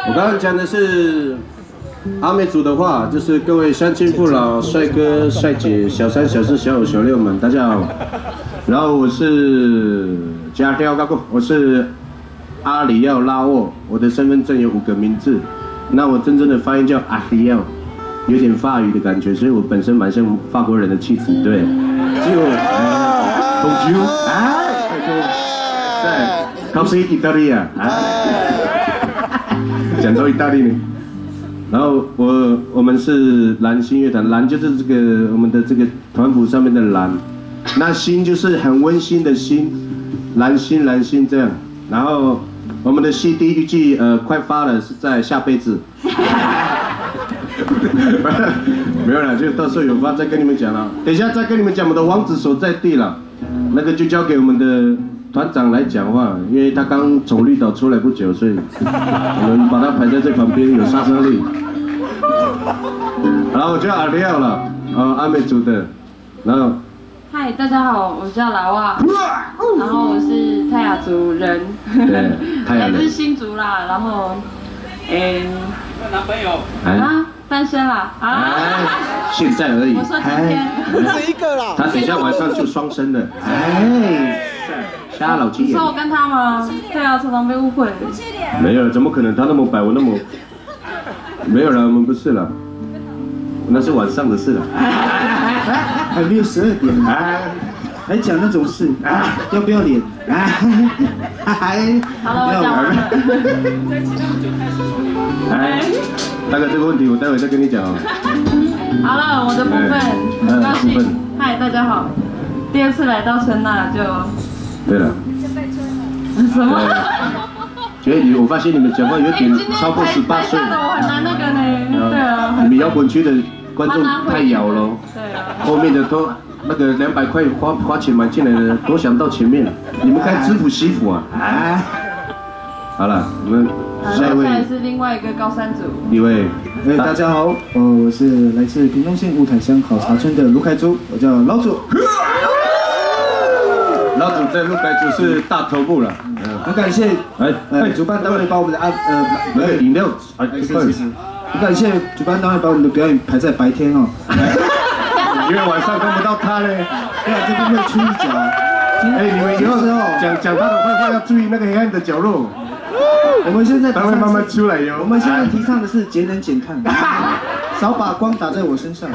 我刚刚讲的是阿美族的话，就是各位乡亲父老、帅哥、帅姐、小三、小四、小五、小六们，大家好。然后我是加挑高过，我是阿里奥拉沃，我的身份证有5个名字。那我真正的发音叫阿里奥，有点法语的感觉，所以我本身蛮像法国人的气质，对。只有Bonjour， 在咖啡意大利啊，讲到意大利呢。然后我们是蓝星乐团，蓝就是这个我们的这个团谱上面的蓝，那星就是很温馨的馨，蓝星蓝星这样。然后我们的 CD 预计快发了，是在下辈子。没有了，就到时候有发再跟你们讲了。等一下再跟你们讲我们的王子所在地了，那个就交给我们的团长来讲话，因为他刚从绿岛出来不久，所以我们把他排在这旁边，有杀伤力。然后我叫阿廖了，阿美族的，然后。嗨，大家好，我叫拉瓦，然后我是泰雅族人，对，泰雅人，是新族啦，然后，有男朋友？啊，单身啦，啊，现在而已，我说今天，只一个啦，他等一下晚上就双生了，瞎老鸡眼。你说我跟他吗？对啊，常常被误会。没有，怎么可能？他那么白，我那么，没有了，我们不是了，那是晚上的事了。还没有12点，还讲那种事，要不要脸？好了，我讲完了。大概这个问题我待会再跟你讲哦。好了，我的部分，很高兴。嗨，大家好，第2次来到春娜就。对了。什么？觉得我发现你们讲话有点超过18岁。我很难那个呢。对啊。你们摇滚区的观众太摇了。对啊。后面的都那个200块花钱买进来的，都想到前面，你们该知府惜福啊！好了，我们下一位。下一是另外一个高山族。一位，大家好，我是来自屏东县雾台乡好茶村的卢凯珠，我叫老祖。老祖在卢凯珠是大头部了，很感谢主办单位把我们的饮料，很感谢主办单位把我们的表演排在白天哦。因为晚上看不到他嘞。对啊，这边没有出一脚。你们以后讲他的坏话要注意那个黑暗的角落。我们现在他会慢慢出来哟。我们现在提倡的是节能减碳，少把光打在我身上。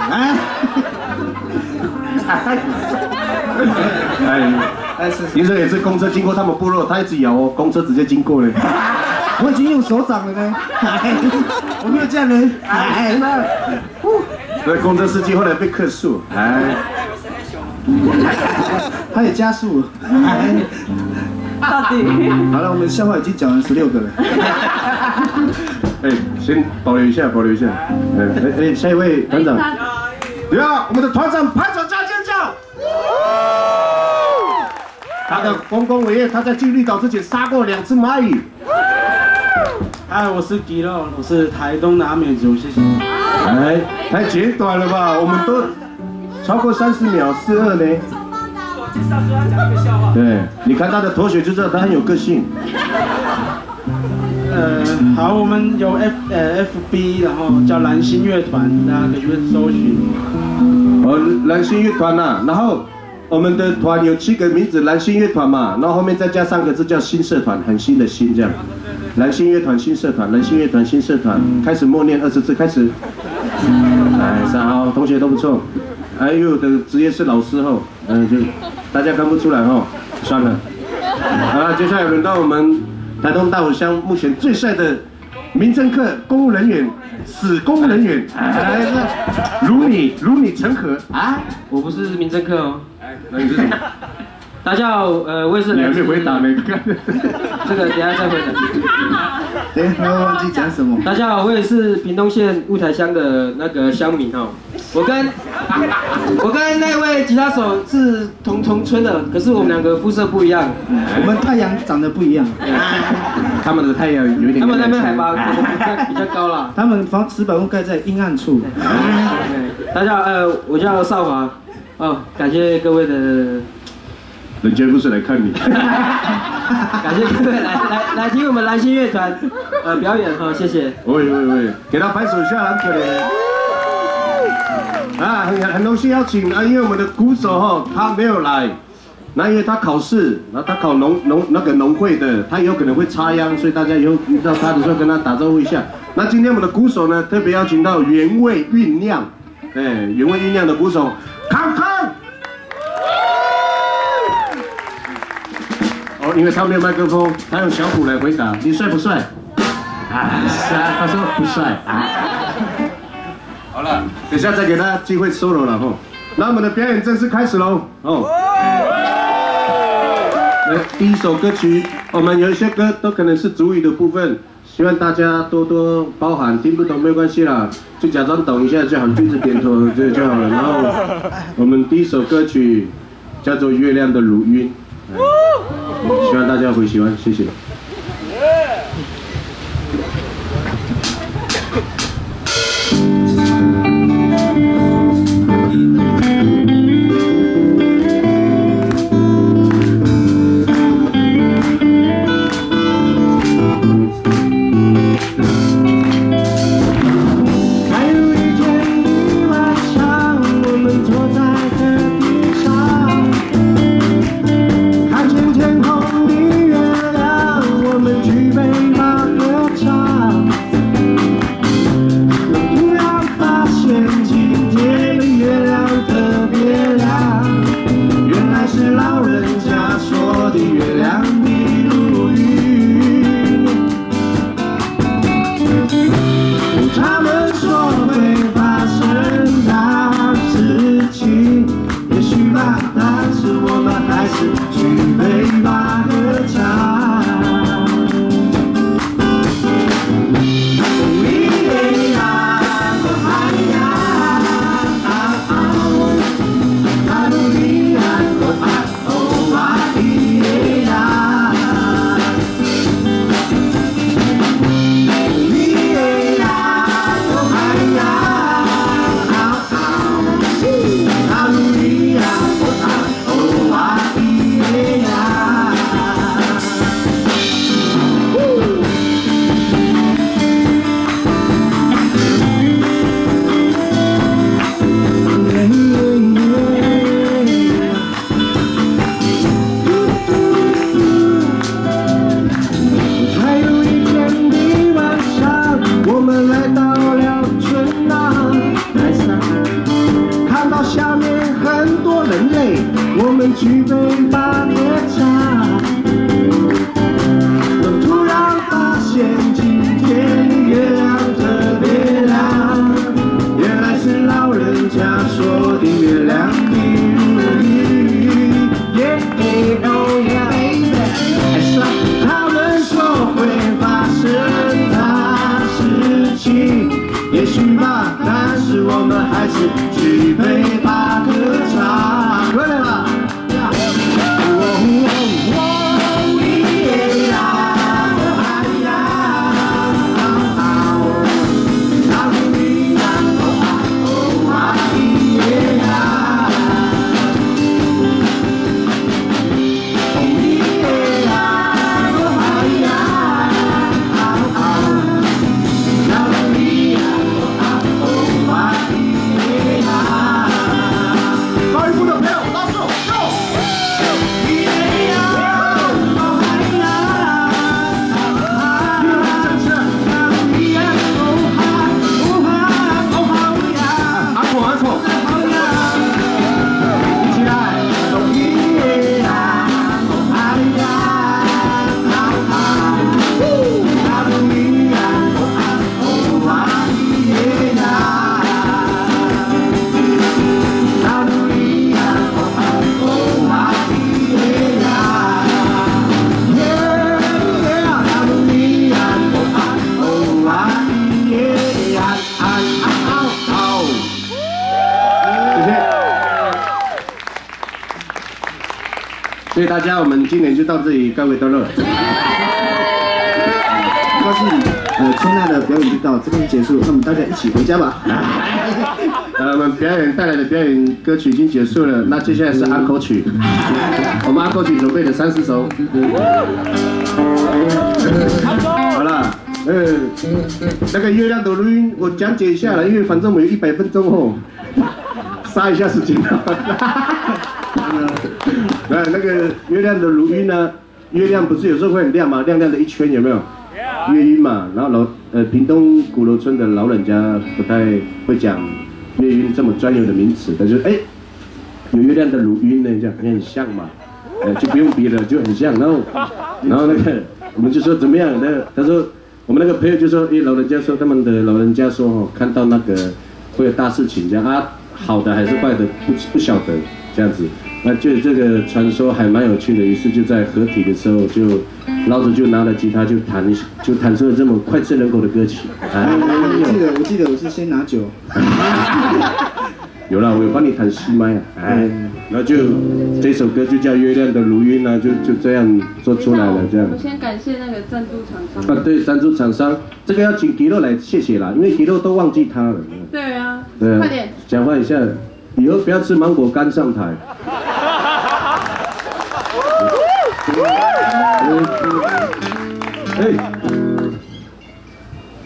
你说也是公车经过他们部落，他一直摇哦，公车直接经过了。我已经用手掌了呢。我没有这样呢。那公车司机后来被客诉，他也加速。到底？好了，我们笑话已经讲了16个了。先保留一下，保留一下。下一位团长。对啊，我们的团长拍手加尖叫。他的丰功伟业，他在进绿岛之前杀过2只蚂蚁。嗨，我是吉肉，我是台东的阿美族，谢谢。太简短了吧？我们都超过30秒，42呢。介绍说要讲一个笑话。对，你看他的头衔就知道他很有个性。好，我们有FB， 然后叫蓝星乐团，大家可以去搜寻。蓝星乐团呐，然后我们的团有7个名字，蓝星乐团嘛，然后后面再加3个字叫新社团，很新的新这样。蓝星乐团新社团，蓝星乐团新社团，开始默念20次，开始。好，同学都不错。因为我的职业是老师后，就大家看不出来哦，算了。好了，接下来轮到我们台东大武乡目前最帅的民政课公务人员，死公务人员，如你成河啊！我不是民政课哦。那你是什么？大家好，我也是。你还没回答呢，这个等一下再回答。我忘记讲什么。大家好，我也是屏东县雾台乡的那个乡民哦。我跟那位吉他手是同村的，可是我们2个肤色不一样。我们太阳长得不一样。他们的太阳有点。他们那边海拔比较高啦。他们石板屋盖在阴暗处。大家好，我叫少华。感谢各位的人家不是来看你。感谢各位来听我们蓝星乐团表演哈，谢谢。喂，给他拍手一下，很可怜。啊，很荣幸邀请啊，因为我们的鼓手哈，他没有来，那因为他考试，然后他考农会的，他有可能会插秧，所以大家以后遇到他的时候跟他打招呼一下。那今天我们的鼓手呢，特别邀请到原味酝酿，原味酝酿的鼓手康康。哦，因为他没有麦克风，他用小鼓来回答。你帅不帅？啊，帅。他说不帅啊。好了，等下再给他机会 solo 了吼。那我们的表演正式开始喽哦。第一首歌曲，我们有一些歌都可能是主语的部分，希望大家多多包涵，听不懂没有关系啦，就假装懂一下就好，句子点头这就好了。然后我们第一首歌曲叫做《月亮的如晕》，希望大家会喜欢，谢谢。谢谢大家，我们今年就到这里告一段落。告诉你。春娜的表演就到这边结束，那么大家一起回家吧。我们带来的表演歌曲已经结束了，那接下来是安可曲。我们安可曲准备了30首。好了，那个月亮的录音我讲解一下了，因为反正我们有100分钟哦，杀一下时间了。那个月亮的录音呢？月亮不是有时候会很亮吗？亮亮的一圈有没有？乐音嘛，然后屏东鼓楼村的老人家不太会讲乐音这么专有的名词，他就有月亮的乳晕呢，这样很像嘛，就不用比了，就很像。然后那个我们就说怎么样？他说我们那个朋友就说，老人家说他们的老人家说哦，看到那个会有大事情这样啊，好的还是坏的不晓得这样子。那就这个传说还蛮有趣的，于是就在合体的时候就。老子就拿了吉他就弹出了这么脍炙人口的歌曲。我记得我是先拿酒。有了，我有帮你弹西麦啊。然后就这首歌就叫《月亮的如晕》啊，就这样做出来了这样。我先感谢那个赞助厂商。对，赞助厂商，这个要请迪洛来谢谢啦，因为迪洛都忘记他了。对啊。对啊。快点。讲话一下，以后不要吃芒果干上台。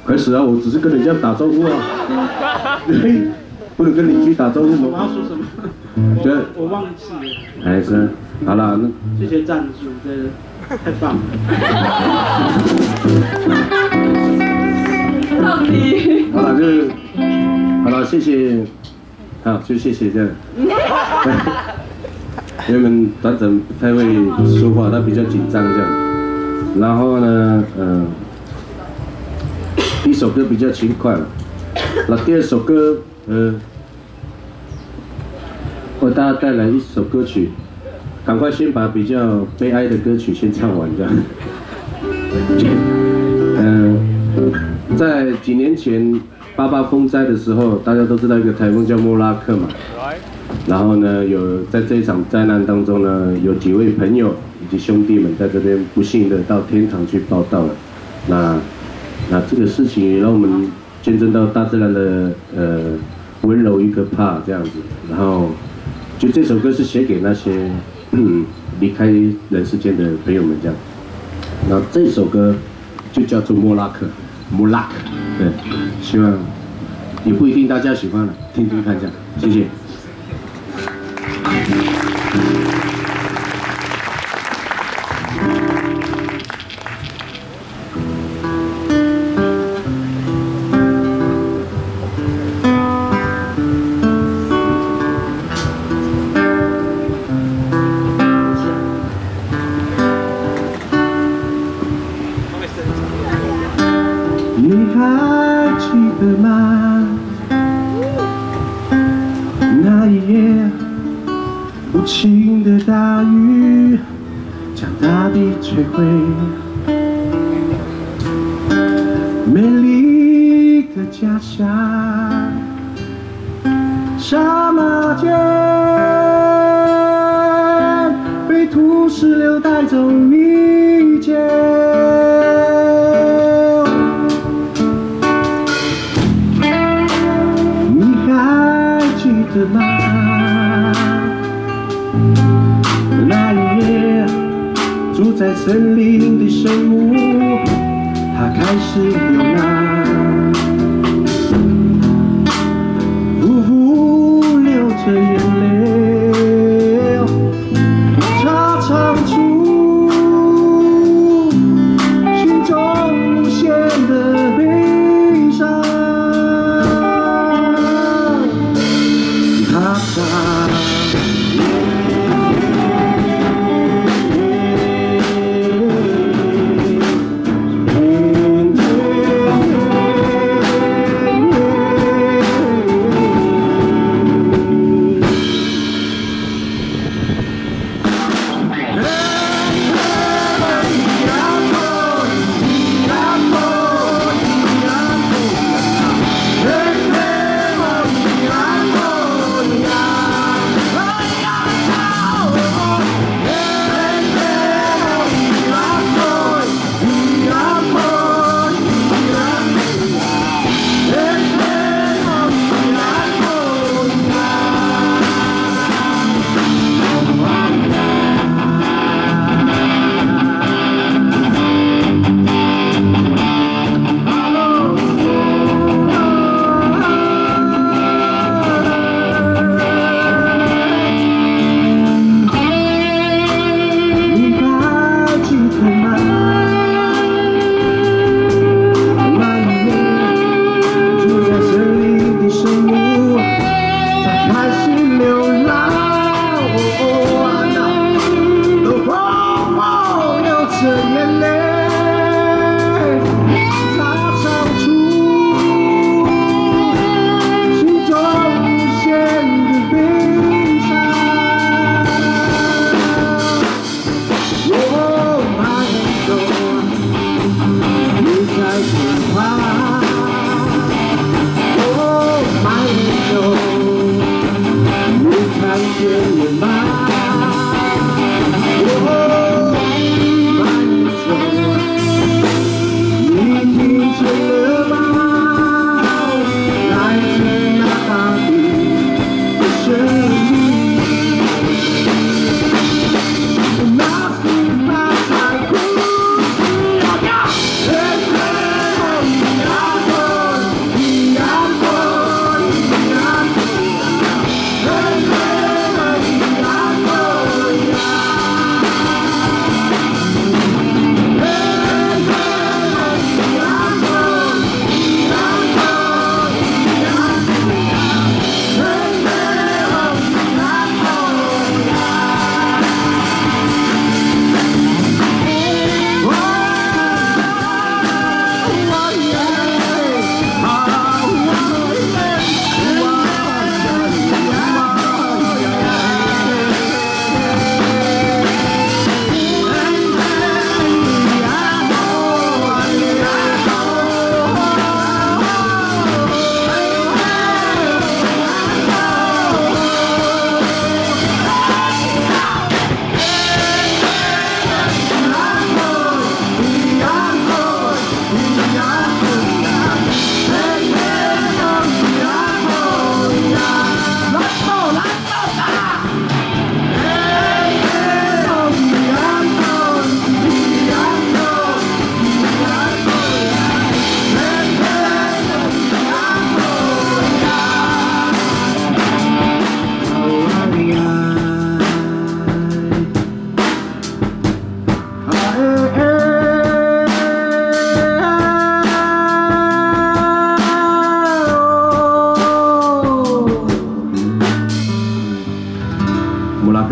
开始啊！我只是跟人家打招呼啊，不能跟邻居打招呼吗？我要说什么？我忘记了。还是好了，那谢谢赞助，真的太棒了。到底。好了，好了，谢谢，好，就谢谢这样。因为我们短暂不太会说话，他比较紧张这样。然后呢，第一首歌比较轻快了。那第二首歌，为大家带来一首歌曲，赶快先把比较悲哀的歌曲先唱完这样。在几年前88风灾的时候，大家都知道一个台风叫莫拉克嘛。然后呢，有在这一场灾难当中呢，有几位朋友以及兄弟们在这边不幸的到天堂去报道了。那这个事情也让我们见证到大自然的温柔与可怕这样子。然后，就这首歌是写给那些离开人世间的朋友们这样。然后这首歌就叫做莫拉克，对，希望也不一定大家喜欢了，听听看这样，谢谢。你还记得吗？那一夜，无情的大雨将大地摧毁，美丽的家乡，刹那间被土石流带走一切。记得吗？那一夜，住在森林的生物，它开始流浪，呼呼流着眼泪，它唱出心中无限的悲伤。春花。哦，慢走，你看见了吗？哦，慢走，你听见了吗？来自那大地的声音。 莫拉克。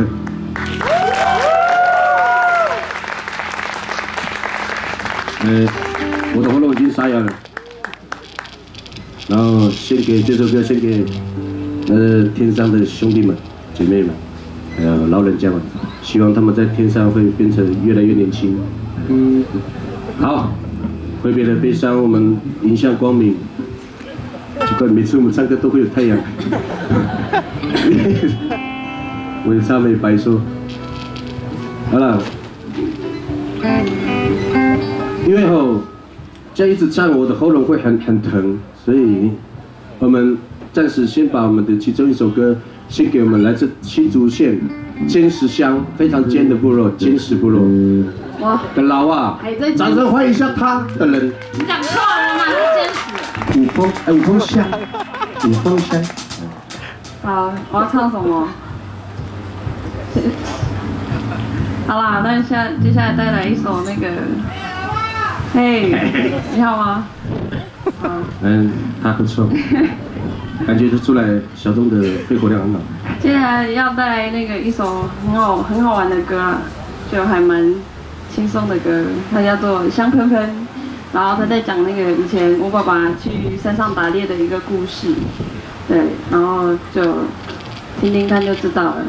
我的喉咙已经沙哑了，然后献给这首歌，献给天上的兄弟们、姐妹们，还有老人家们，希望他们在天上会变成越来越年轻。好，挥别了悲伤，我们迎向光明。奇怪，每次我们唱歌都会有太阳。我的唱没白说。好了，因为这样一直唱，我的喉咙会很疼，所以我们暂时先把我们的其中一首歌献给我们来自新竹县尖石乡非常尖的部落尖石部落的老啊，掌声欢迎一下他的人。你讲错了吗？是尖石。五峰乡，五峰乡。好，我要唱什么？好啦，那接下来再来一首那个，嘿，你好吗？好。他不错，感觉得出来小钟的肺活量很好。接下来要带来那个一首很好玩的歌啊，就还蛮轻松的歌，它叫做《香喷喷》，然后他在讲那个以前我爸爸去山上打猎的一个故事，对，然后就听听看就知道了。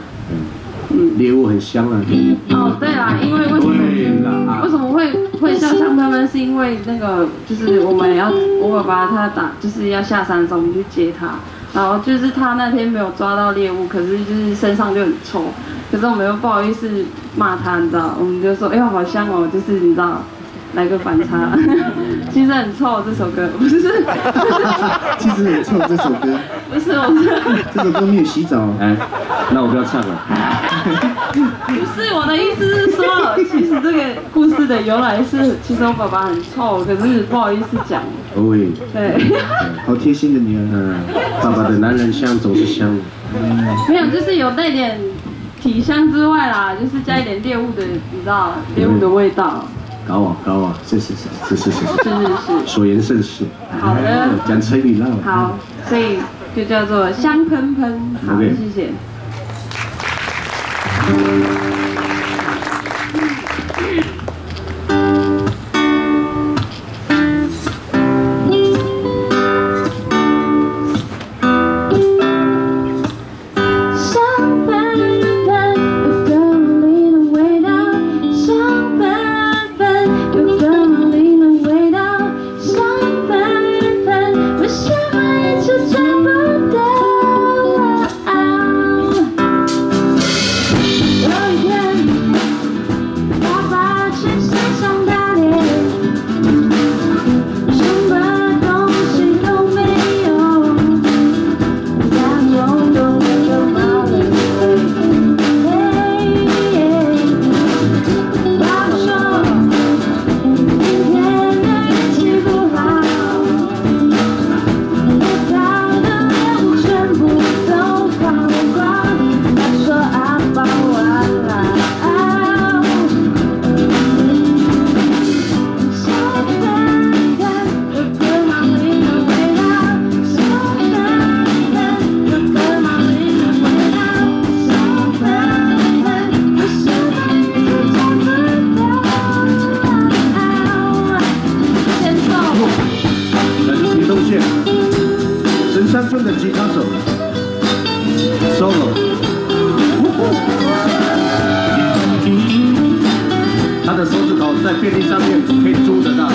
猎物很香啊。哦，对啦，因为为什么会叫香喷喷，是因为那个就是我爸爸他就是要下山的时候，我们去接他，然后就是他那天没有抓到猎物，可是就是身上就很臭，可是我们又不好意思骂他，你知道，我们就说，哎呦好香哦，就是你知道。来个反差，其实很臭这首歌，不是？其实很臭这首歌，不是这首歌没有洗澡。那我不要唱了。不是，我的意思是说，其实这个故事的由来是，其实我爸爸很臭，可是不好意思讲。对。对。好贴心的女儿。爸爸的男人香总是香。没有，就是有带点体香之外啦，就是加一点猎物的，你知道，猎物的味道。高啊，是，所言甚是。好的，讲成语了。好，所以就叫做香喷喷。好，谢谢。香顺的吉他手 solo， 他的手指头在便利商店可以租得到。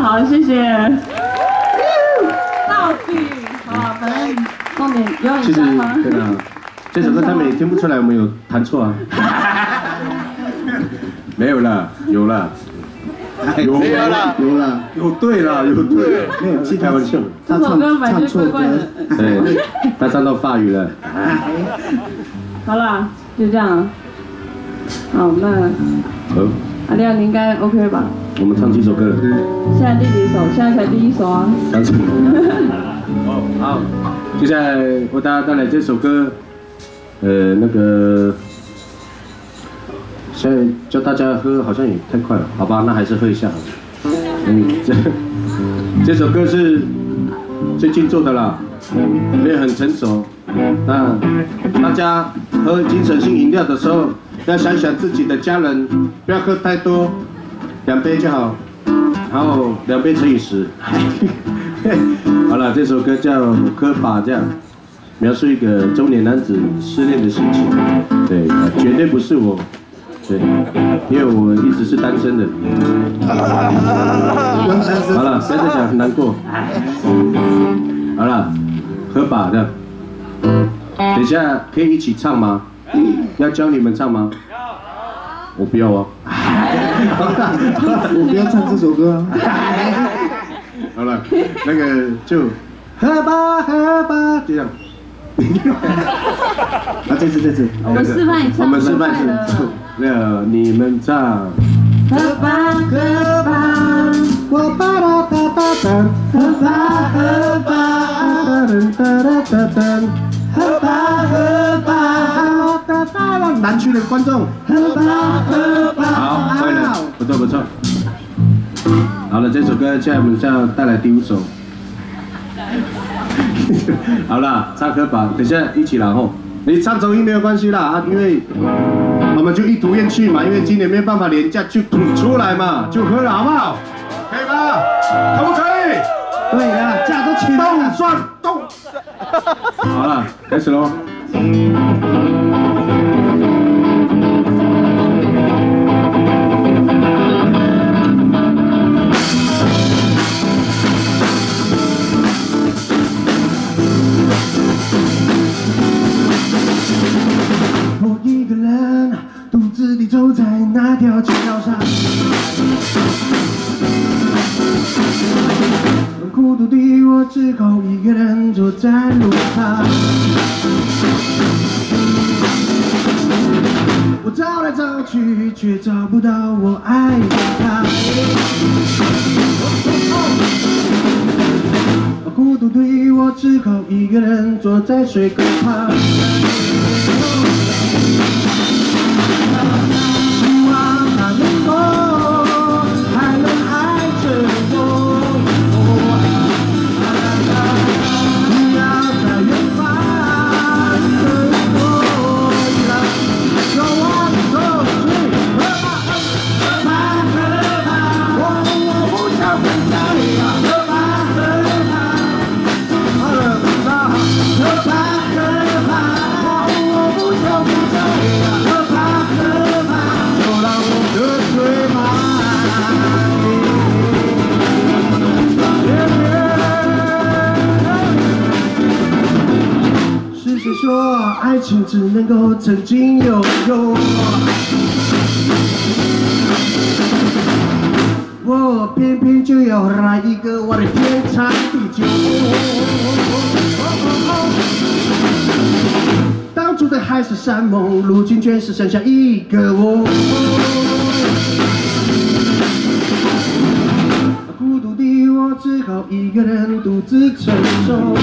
好，谢谢。到底好，反正重点有其实你吗？对啊，这首歌他们也听不出来我们有弹错啊。没有啦，有啦，有啦，有了，有对啦，有对，没有是开玩笑。这首歌本来就怪怪的。对，他唱到法语了。好啦，就这样。好，那好，阿亮你应该 OK 吧？我们唱几首歌了？现在第几首？现在才第1首啊。3首。哦，好，接下来为大家带来这首歌，那个。现在叫大家喝好像也太快了，好吧，那还是喝一下。这首歌是最近做的啦，没有很成熟。那大家喝精神性饮料的时候，要想想自己的家人，不要喝太多，2杯就好，然后2杯乘以10。好了，这首歌叫《喝吧》，这样描述一个中年男子失恋的心情。对，绝对不是我。对，因为我一直是单身的。好了，不要再讲很难过。好了，喝吧这样。等一下可以一起唱吗？要教你们唱吗？我不要啊。我不要唱这首歌。好了，那个就喝吧喝吧，这样。啊，这次，我们示范一次。我们示范一次。那你们唱。喝吧喝吧，我吧啦哒哒哒，喝吧喝吧，喝吧喝吧，哒哒啦！南区的观众，喝吧喝吧。好，会了，不错不错。好了，这首歌现在我们就要带来第5首。好了，唱歌吧，等一下一起来吼。你唱走音没有关系啦啊，因为我们就一赌愿去嘛，因为今年没有办法连假，就赌出来嘛，就喝了好不好？可以吧？可不可以？对了，假都请动算动。好了，开始喽。在路旁。我找来找去，却找不到我爱的他。孤独对我，只好一个人坐在水沟旁。希望他能够还能爱着我。不要在远方等我。有我走去，可怕，我不想回家。可怕。是谁说爱情只能够曾经有用？我偏偏就要来一个我的天长地久。当初的海誓山盟，如今却是剩下一个我。孤独的我，只好一个人独自承受。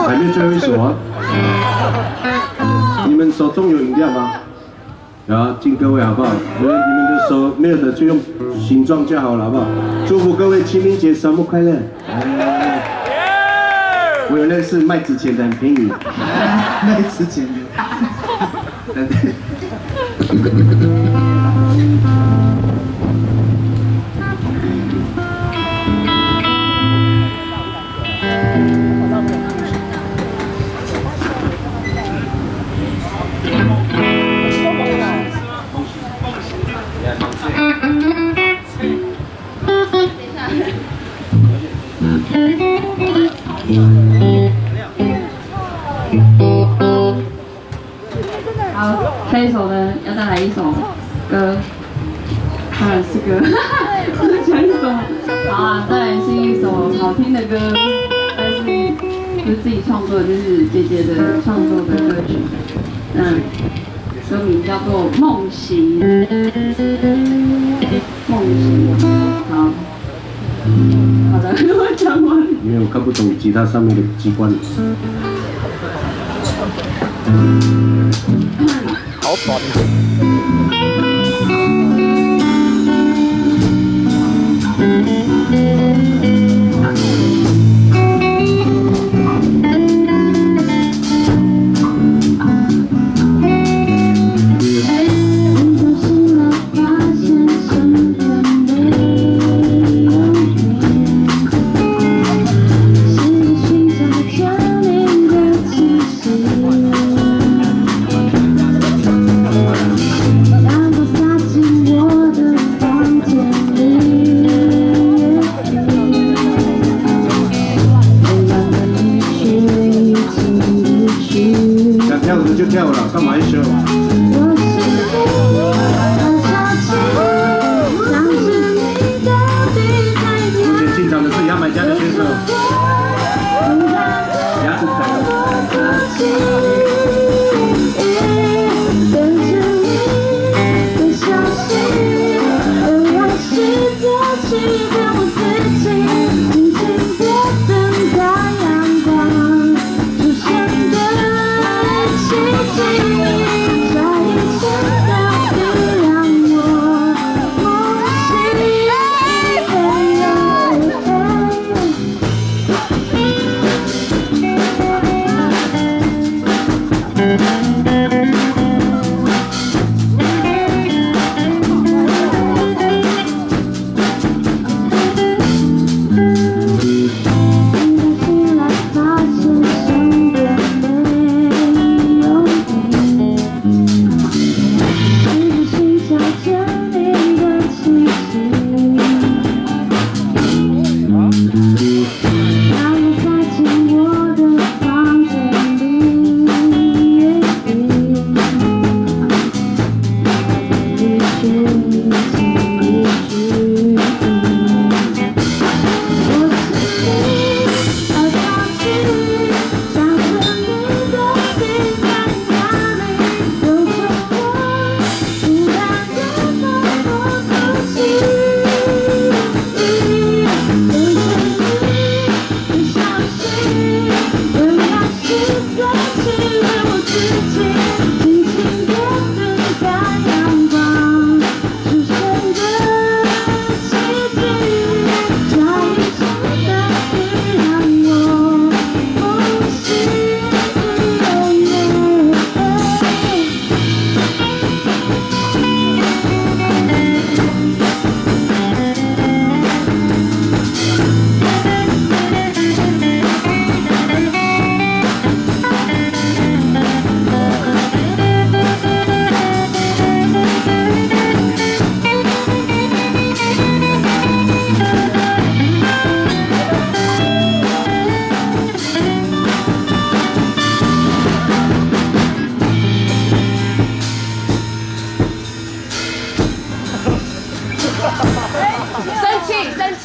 还没最后一首啊！你们手中有饮料吗？好，敬各位好不好？你们的手没有的就用形状就好了，好不好？祝福各位清明节扫墓快乐！我有认识卖纸钱的，很便宜。卖纸钱的。好，下一首呢，要再来一首歌，当然是歌，不是讲一首。好啊，再来是一首好听的歌，但是就是自己创作的，就是姐姐的创作的歌曲。歌名叫做《梦醒》，梦醒。好，好的，我讲完。因为我看不懂吉他上面的机关。好短。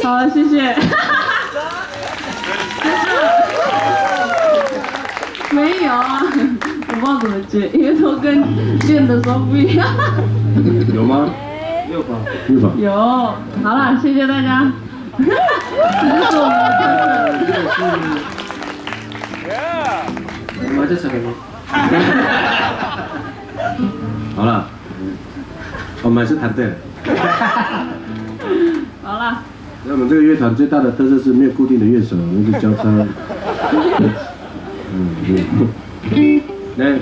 好了，谢谢。没有啊，我不知道怎么接，因为都跟练的时候不一样。有吗？有吧？有吧？有。好了，谢谢大家。这就是我们的特色。我在这边吗？好了，我们还是团队。好了。那我们这个乐团最大的特色是没有固定的乐手，我们是交叉。来，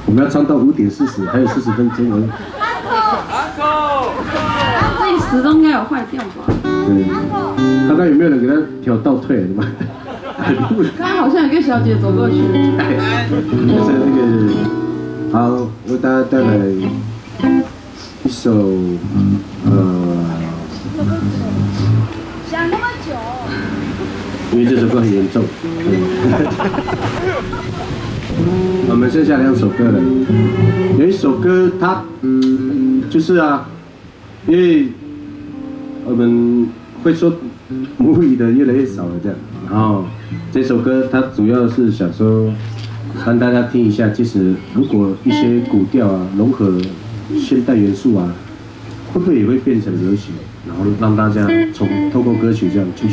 我们要唱到5点40，还有40分钟哦。自己时钟应该有坏掉吧？对，看看有没有人给他调倒退了嘛？刚刚好像有个小姐走过去。就是那个，好，为大家带来一首想那么久。因为这首歌很严重。我们剩下2首歌了，有一首歌它就是啊，因为我们会说母语的越来越少了这样，然后这首歌它主要是想说让大家听一下，其实如果一些古调啊融合现代元素啊，会不会也会变成流行，然后让大家透过歌曲这样去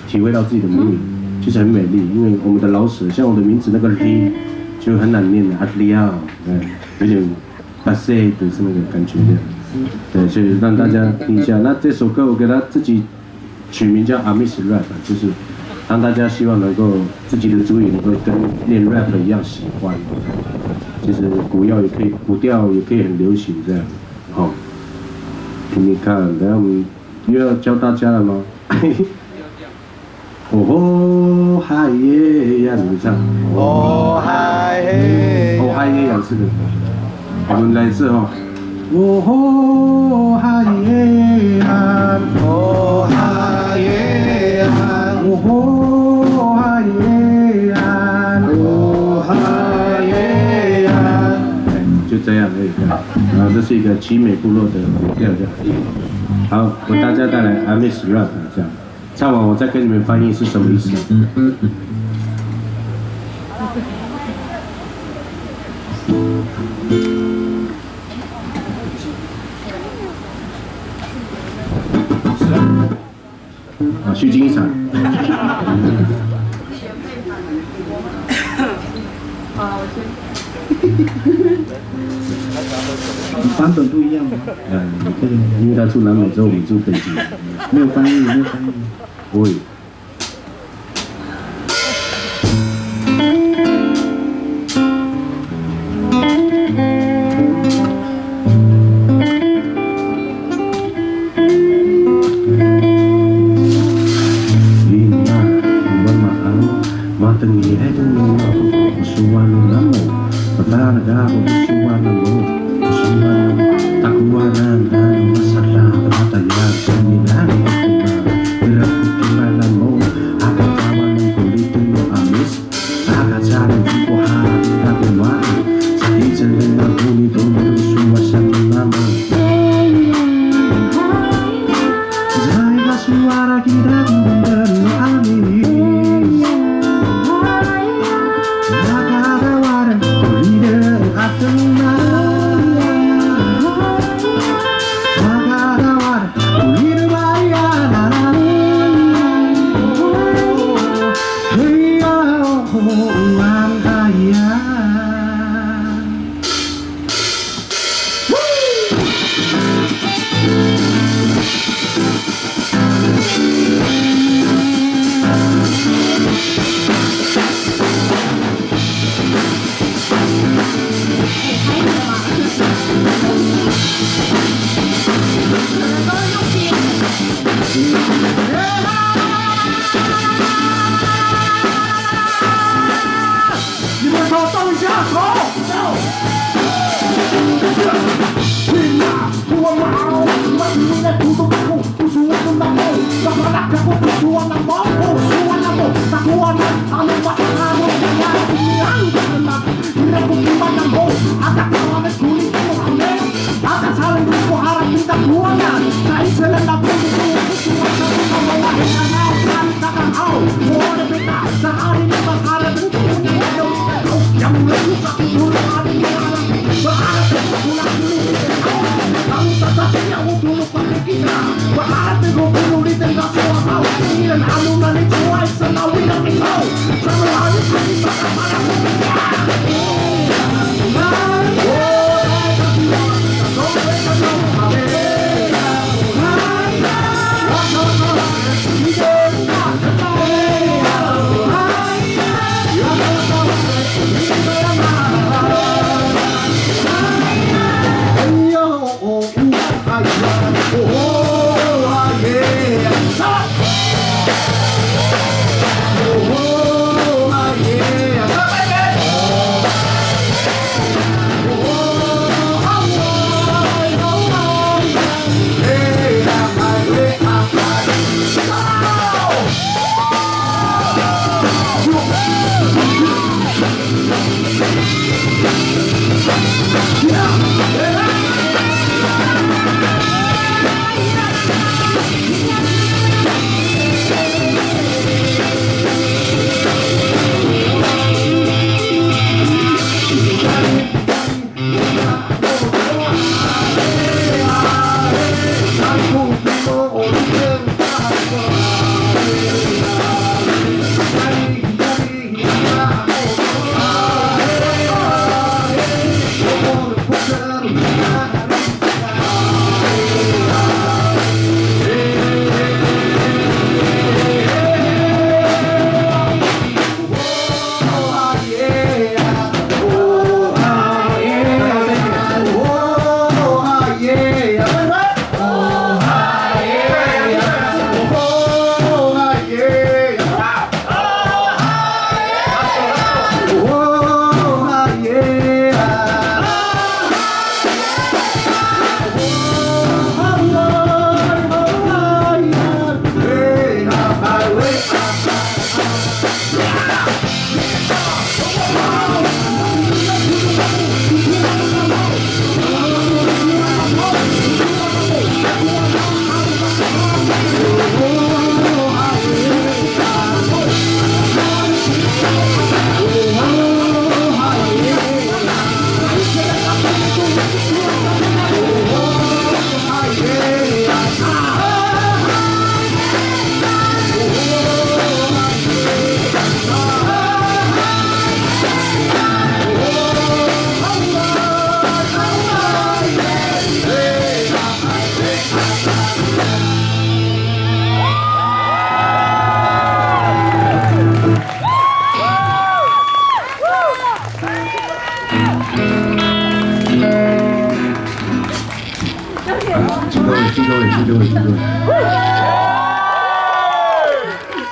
体会到自己的母语，其实很美丽。因为我们的老舍，像我的名字那个 Li 就很难念的 Adlia， 对，有点巴塞的是那个感觉这样。对，所以让大家听一下。那这首歌我给它自己取名叫 Amis Rap， 就是让大家希望能够自己的主语能够跟练 rap 一样喜欢。其实古调也可以，古调也可以很流行这样。好，听听看，等下我们又要教大家了吗？哦嗨耶呀，你们唱。哦嗨耶。哦嗨耶呀，是的。我们来一次哈。哦嗨耶呀。哦嗨耶呀。哦嗨耶呀。哦嗨耶呀。就这样而已。然后这是一个奇美部落的古调这样。好，为大家带来 Amis Rap 这样。唱完我再跟你们翻译是什么意思。啊，虚惊一场。好，我先。版本不一样吗？对，因为他住南美洲，我们住北极。没有翻译，没有翻译。不会。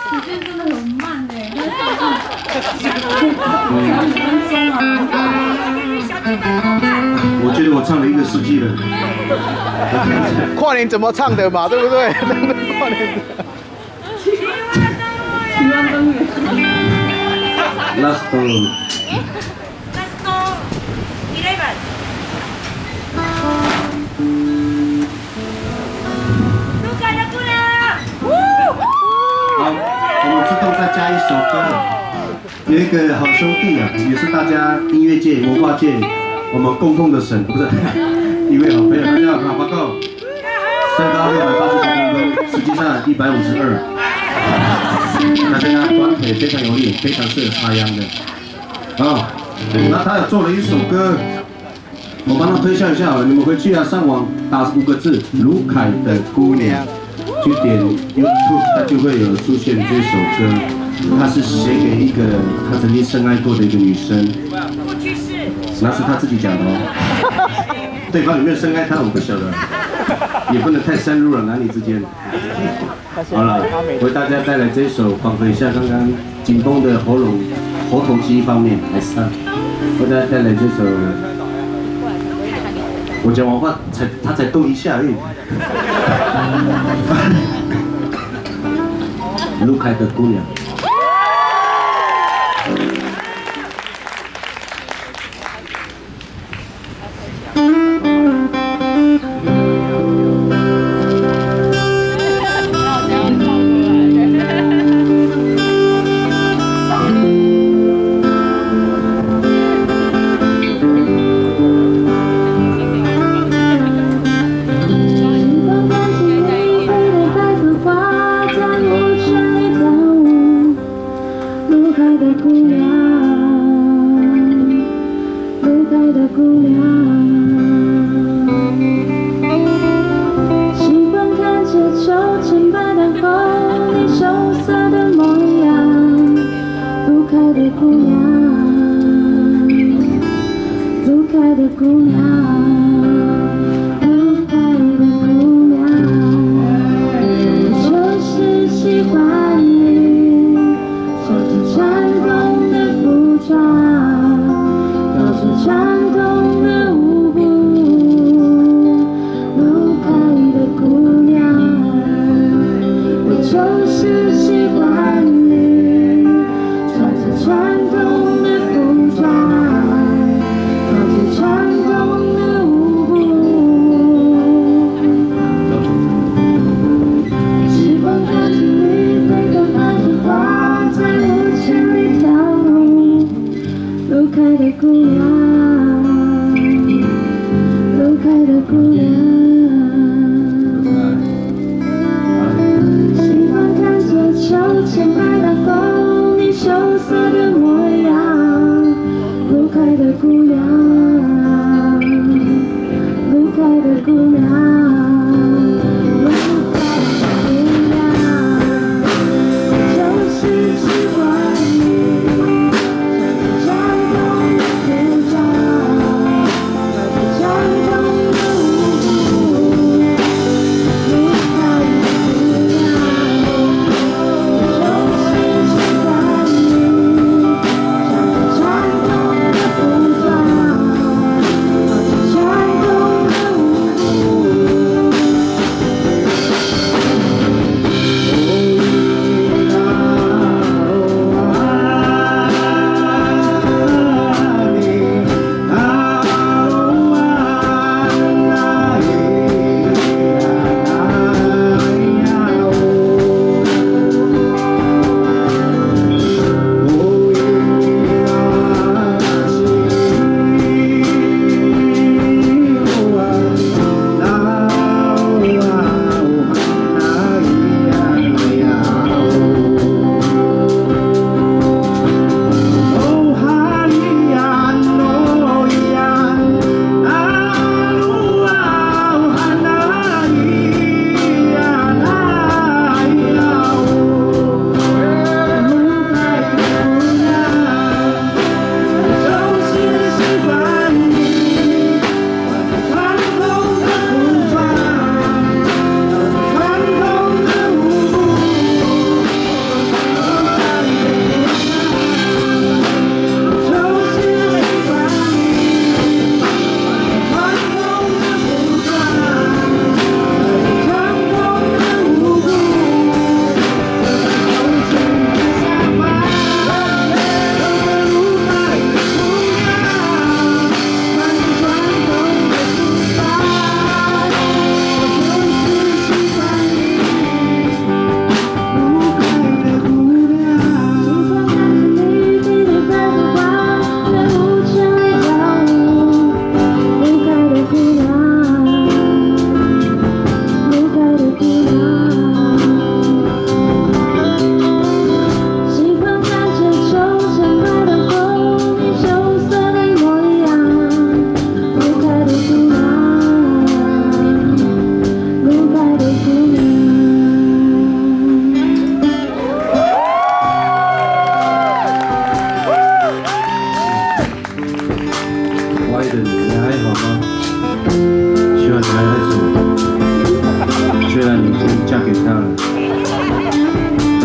时间真的很慢哎，我觉得我唱了1个世纪了。跨年怎么唱的嘛，对不对？跨年。希望登远。Last one.好，我们自动再加一首歌，有一个好兄弟啊，也是大家音乐界、文化界我们供奉的神，不是一位好朋友，大家好，报告，身高689公分，实际上152，那跟他短腿非常有力，非常适合插秧的。啊，那他有做了一首歌，我帮他推销一下好了，你们回去啊，上网打5个字“卢凯的姑娘”。去点 YouTube， 它就会有出现这首歌。它是写给一个他曾经深爱过的一个女生，那是他自己讲的哦。对方有没有深爱他，我不晓得，也不能太深入了，男女之间。好了，为大家带来这首，缓和一下刚刚紧绷的喉活动机一方面还是我再带来这首，我讲完话他才动一下而已。路开的姑娘。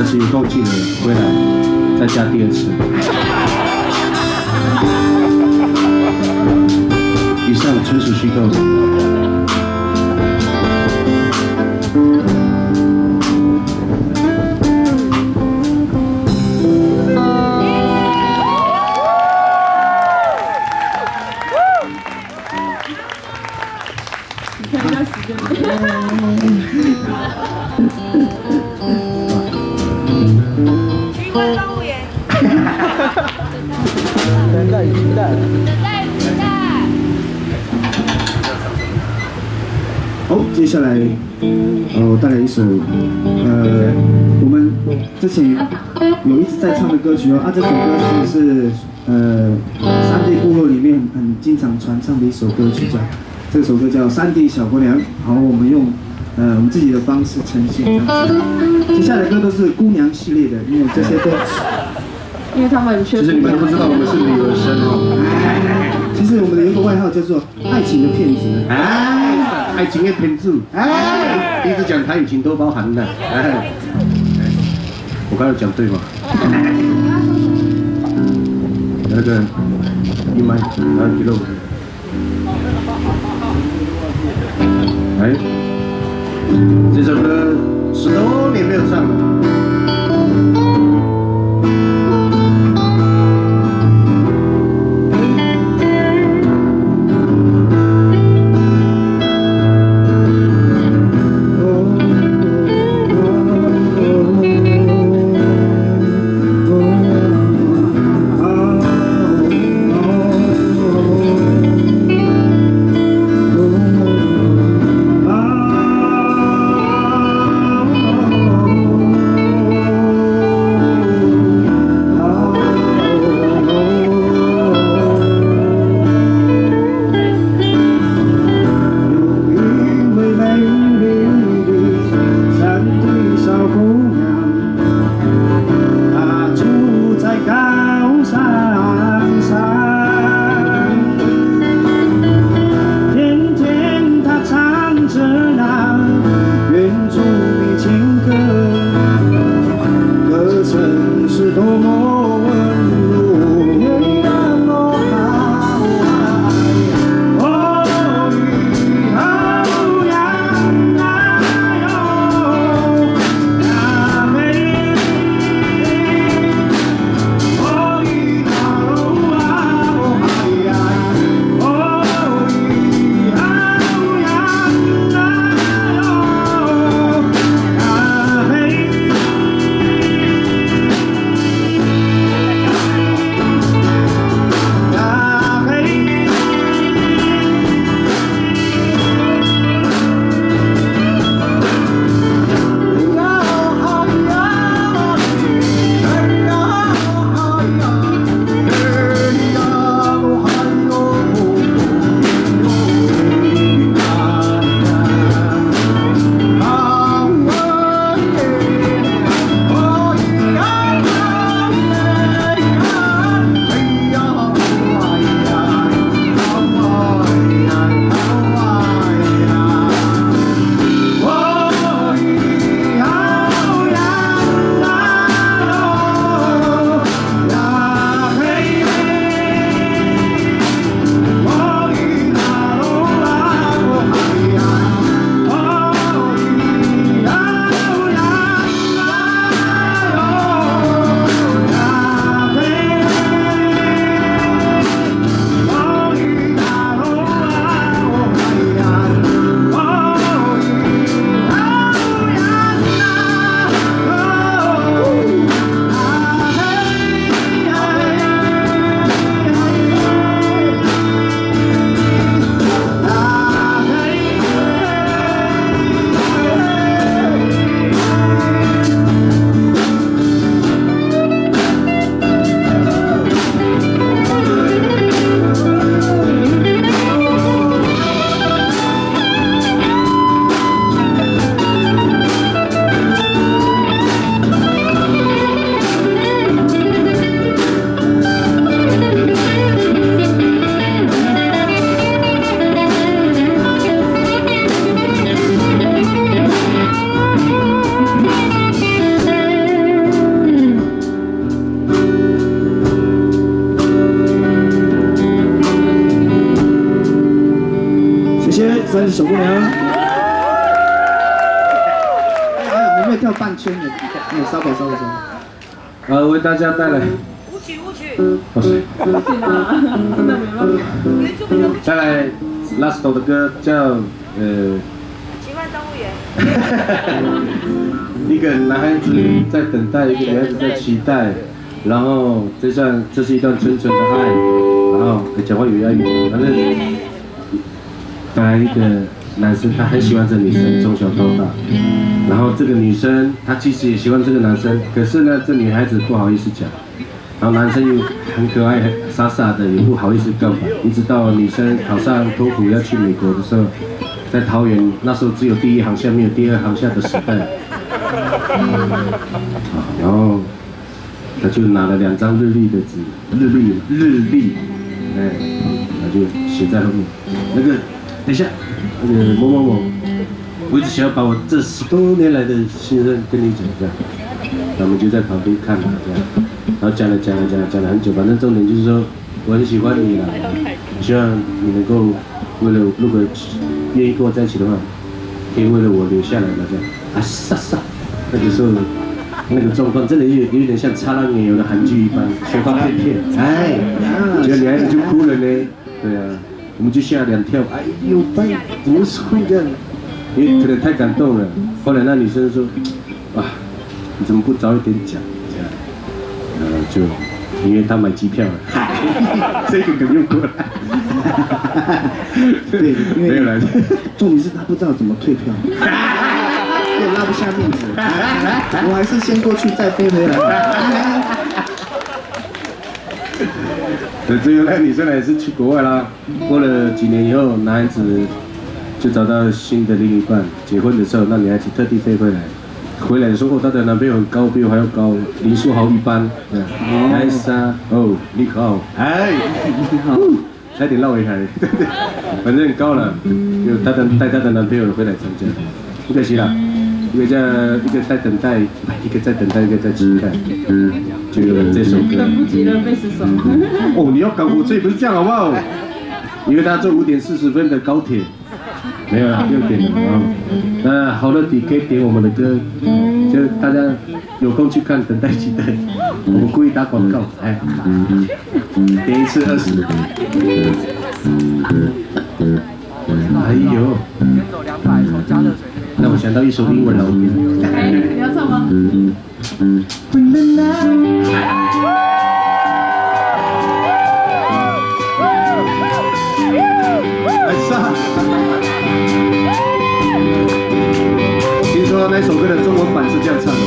但是有动气了，回来再加第二次。去关动物园。等待期待。好，接下来，我带来一首，我们之前有一直在唱的歌曲哦，这首歌是山地部落里面很经常传唱的一首歌曲，这首歌叫《山地小姑娘》，然后我们用我们自己的方式呈现这样子。接下来的歌都是姑娘系列的，因为这些都，因为他们其实你们都不知道我们是女儿身哦。其实我们有一个外号叫做“爱情的骗子”。爱情的骗子，一直讲台语情都包含的，我刚才讲对吗？那个一麦，2 kg，这首歌10多年没有唱了。山地小姑娘。还有没有跳半圈的？有稍微。为大家带来舞曲。不是。真的没办法。带来 Lasto 的歌叫一个男孩子在等待，一个女孩子在期待，然后这是一段纯纯的爱，然后讲话有押韵，反正本来一个男生他很喜欢这女生，从小到大，然后这个女生她其实也喜欢这个男生，可是呢，这女孩子不好意思讲，然后男生又很可爱、很傻傻的，也不好意思告白，一直到女生考上托福要去美国的时候，在桃园那时候只有第一航厦没有第二航厦的时代。然后他就拿了2张日历的纸，日历，哎，他就写在后面。那个，等一下，那个某某某，我一直想要把我这10多年来的心声跟你讲这样。我们就在旁边看嘛这样，然后讲了很久，反正重点就是说我很喜欢你啦，希望你能够为了如果愿意跟我在一起的话，可以为了我留下来嘛这样。啊傻。那个时候，那个状况真的有点像《擦浪也有的韩剧一般，雪花片片，哎，结果女孩子就哭了呢。对啊，我们就吓2跳，哎呦，怎么会这样？因为可能太感动了。后来那女生说，哇，你怎么不早一点讲？这样，就因为她买机票了，这个梗用过了。对，因为没有来，重点是他不知道怎么退票。对，拉不下面子，我还是先过去再飞回来。最后那女生也是去国外啦，过了几年以后，男孩子就找到新的另一半，结婚的时候，那女孩子特地飞回来，回来的时候，她的男朋友很高，比我还要高，林书豪一般。艾莎，哦，你好，哎，你好，差点绕回来，对对，反正很高了，就带她的男朋友回来参加，不可惜了。一个在等待，一个在等待，一个在期待，就有了这首歌。等不及了，贝斯手。哦，你要赶火车不是这样好不好？因为他坐5点40分的高铁，没有啦，6点了啊。那好乐迪可以点我们的歌，就大家有空去看，等待期待。我们故意打广告，哎，点1次20。哎呦，先走200，从加热水。让我想到一首英文老歌。哎，你要唱吗？听说那首歌的中文版是这样唱的。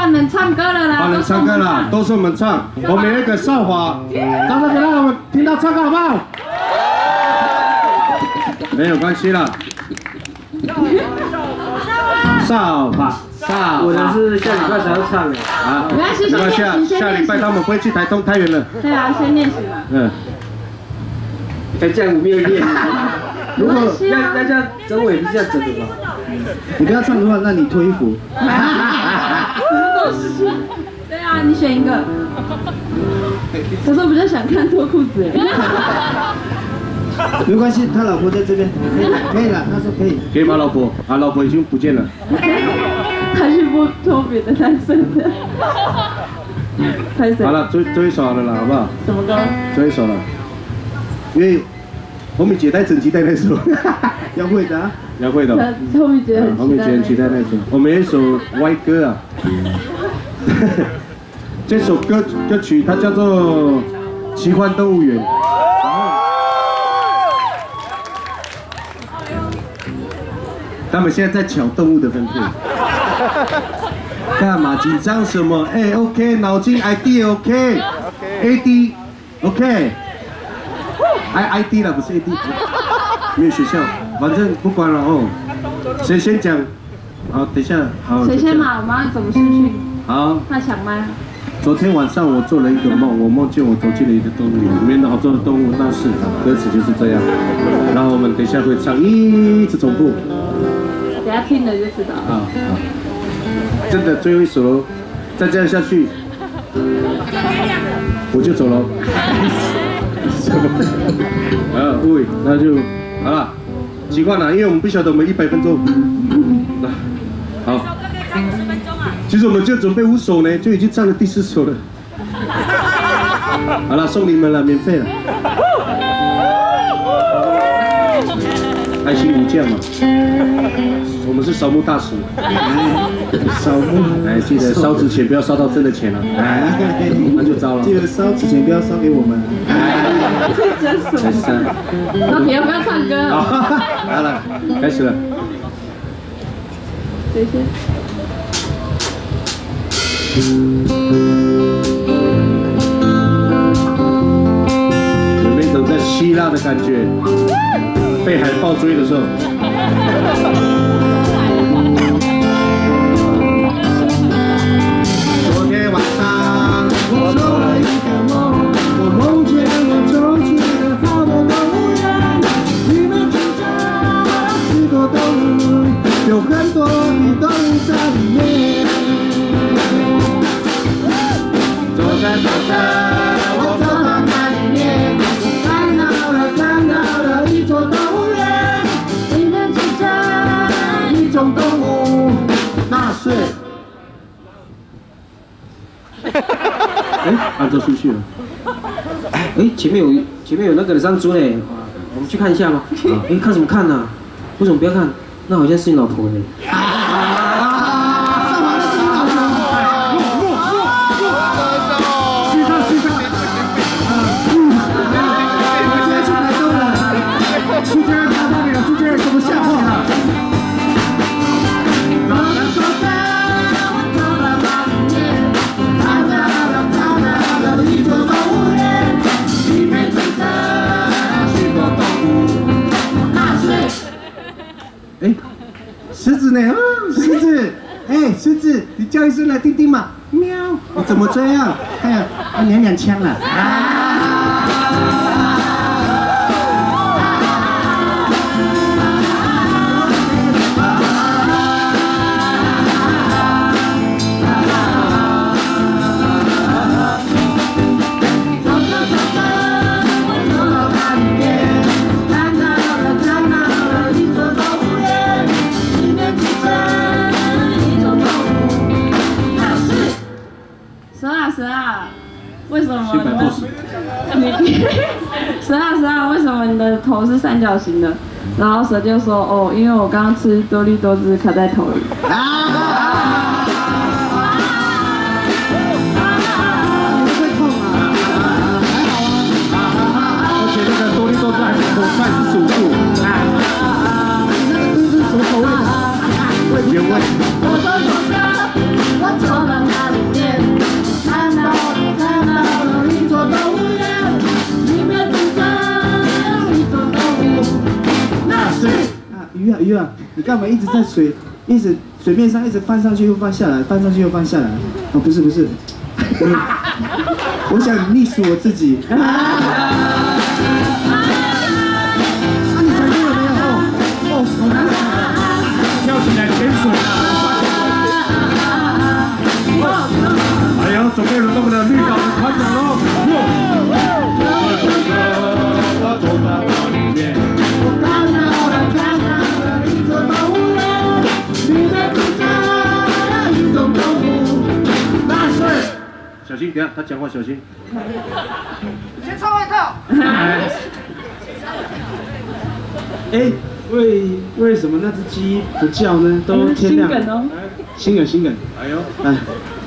换人唱歌了啦，换人唱歌了，都是我们唱。我们有一个少华，掌声给让我们听到唱歌好不好？没有关系啦。少华，我的是下礼拜才要唱的。啊，没关系，没关系啊，先下礼拜他们不会去台东太原了。对啊，先练习嘛。嗯。才这样我没有练。如果要这样整我也不是这样整的吧？你不要唱的话，那你脱衣服。对啊，你选一个。可是我比较想看脱裤子。没关系，他老婆在这边，可以了，他说可以。可以吗，老婆？啊，老婆已经不见了。他去脱别的男生的。好了，最后一首了啦，好不好？什么歌？最后一首了，因为红米姐带整期带那首。要会的啊。要会的。红米姐很期待那首。我们有一首歪歌啊。这首歌曲它叫做《奇幻动物园》。他们现在在抢动物的分配，干嘛紧张什么？哎 ，OK， 脑筋 idea OK，AD OK，ID 了不是 AD， 没有学校，反正不管了哦。谁先讲？好，等一下，好。谁先嘛？我们要怎么顺序？好。那抢麦。昨天晚上我做了一个梦，我梦见我走进了一个动物园，里面有好多的动物，那是歌词就是这样。然后我们等一下会唱，一直重复。等下听了就知道。啊，真的最后一首喽，再这样下去，我就走了。喂，那就好了，习惯了，因为我们不晓得我们100分钟。好。其实我们就准备5首呢，就已经唱了第4首了。好了，送你们了，免费了。爱心无价嘛，我们是扫墓大使。扫墓，哎，记得烧纸钱不要烧到真的钱了，哎，那就糟了。记得烧纸钱不要烧给我们。这什么？那你要不要唱歌？好了，开始了。谁先？有没有一种在希腊的感觉？被海豹追的时候。昨天晚上我做了一个梦，我梦见我走进了好多动物园，里面住着许多动物，有很多的动物在里面。走着，我走到那里面，看到了一座动物园，里面住着一种动物，那是。按照顺序了。哎，前面有那个人上猪嘞，我们去看一下吗？哎，看什么看呢？为什么不要看？那好像是你老婆呢。狮子呢？狮子，哎，狮子，你叫一声来听听嘛。喵，你怎么这样？哎呀，娘腔了。为什么蛇为什么你的头是三角形的？然后蛇就说：“哦，因为我刚刚吃多利多汁卡在头里。”会痛啊！还好啊，而且那个多利多汁还是口菜是45度。那个都是什么口味的？原味。我走着，我走到哪鱼啊鱼啊，你干嘛一直在水面上一直翻上去又翻下来，翻上去又翻下来？哦，不是，我想溺死我自己。啊，你成功了没有？哦，好难想啊！跳起来潜水了。哎呦，准备轮到我们的绿岛的团长喽！我走在岛里面，我看到了一座动物园，你的主角一种动物，那是。小心，等下他讲话小心。先唱外套。哎，为什么那只鸡不叫呢？都天亮了。心梗。哎呦，哎，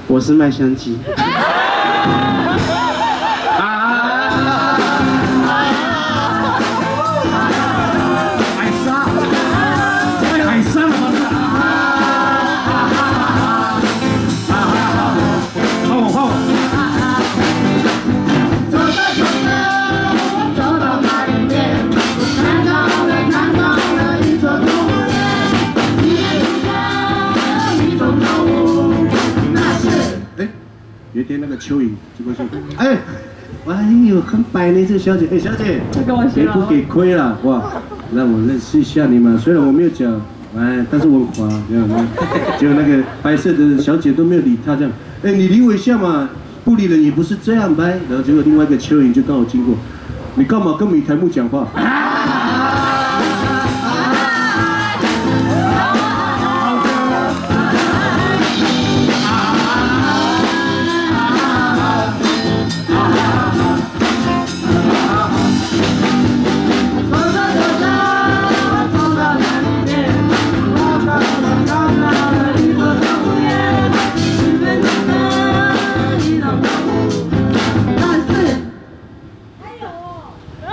我是麦香鸡。有一天那个蚯蚓就过去，哎呦，很白呢，这个小姐，小姐，给不给亏了？哇，让我认识一下你嘛。虽然我没有脚，但是我很滑，这样吗？结果那个白色的小姐都没有理他，这样，你理我一下嘛，不理人也不是这样呗。然后结果另外一个蚯蚓就刚好经过，你干嘛跟米台木讲话？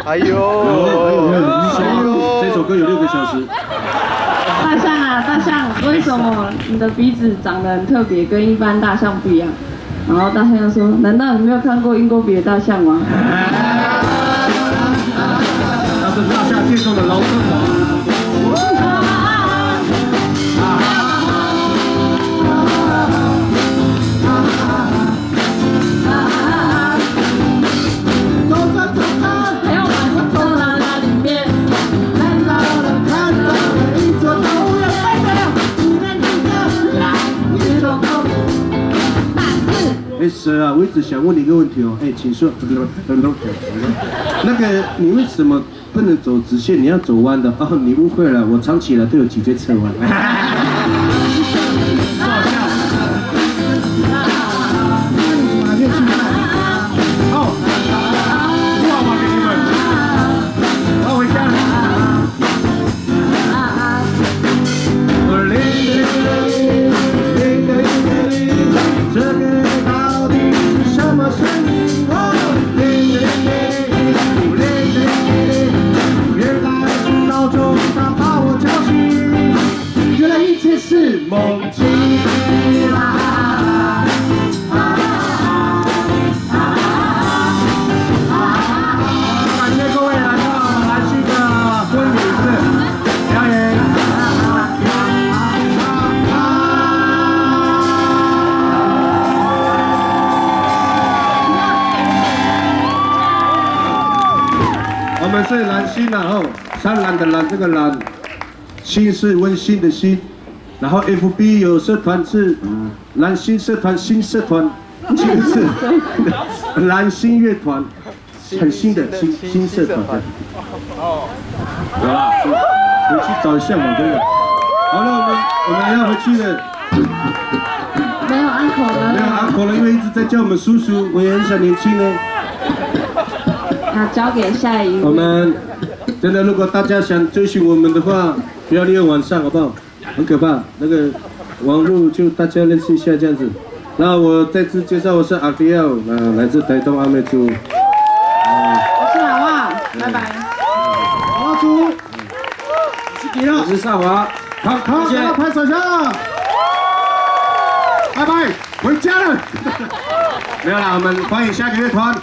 哎呦，这首歌有6个小时。大象啊，大象，为什么你的鼻子长得很特别，跟一般大象不一样？然后大象就说：难道你没有看过英国比的大象吗？那是大象界中的劳森华。是啊，我一直想问你一个问题哦，请说，那个你为什么不能走直线，你要走弯的？哦，你误会了，我长期以来都有脊椎侧弯。是梦境感谢各位来到兰心的婚礼室表演。我们是兰心，然后山岚的岚，这个岚，心是温馨的心。然后 FB 有社团是蓝心社团，新社团，这个是蓝心乐团，很新的新社团。哦，有啦，回去找一下嘛，真的。好了，我们要回去了。没有安可了。没有安可了，因为一直在叫我们叔叔，我也很想年轻呢。好，交给下一位。我们真的，如果大家想追寻我们的话，不要利用晚上，好不好？很可怕，那个网络就大家认识一下这样子。那我再次介绍，我是阿迪奥，来自台东阿美族。我是老旺，拜拜。老旺族，我是少华，好，大家拍手下，拜拜，回家了。没有啦，我们欢迎下个乐团。